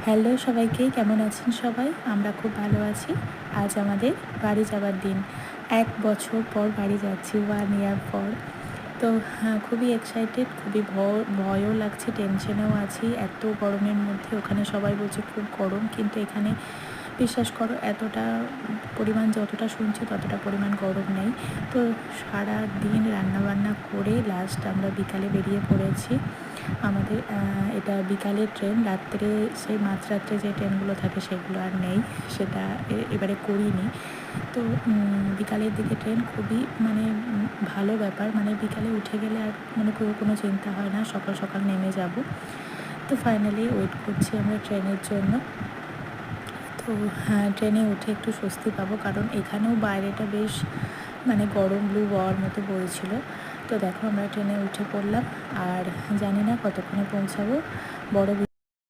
Hello সবাইকে, কেমন আছেন সবাই? আমরা খুব ভালো আছি। আজ আমাদের বাড়ি যাবার দিন। ১ বছর পর বাড়ি যাচ্ছি, 1 ইয়ার পর। তো খুবই এক্সাইটেড, খুবই ভয়ও লাগছে, টেনশনেও আছি। এত গরমের মধ্যে ওখানে সবাই বলছে খুব গরম, কিন্তু এখানে বিশ্বাস করো এতটা পরিমাণ যতটা শুনছি ততটা পরিমাণ গরম নেই। তো সারা দিন রান্নাবান্না করে লাস্ট আমরা বিকালে বেরিয়ে পড়েছি। আমাদের এটা বিকালের ট্রেন, রাত্রে সেই মাঝরাত্রে যে ট্রেনগুলো থাকে সেগুলো আর নেই, সেটা এবারে করিনি। তো বিকালের দিকে ট্রেন খুবই ভালো ব্যাপার, বিকালে উঠে গেলে আর কোনো চিন্তা হয় না, সকাল সকাল নেমে যাব। তো ফাইনালি ওয়েট করছি আমরা ট্রেনের জন্য। তো ট্রেনে উঠে একটু স্বস্তি পাবো, কারণ এখানেও বাইরেটা বেশ গরম লু বওয়ার মতো বলছিল। তো দেখো আমরা ট্রেনে উঠে পড়লাম, আর জানি না কতক্ষণে পৌঁছাবো। বড়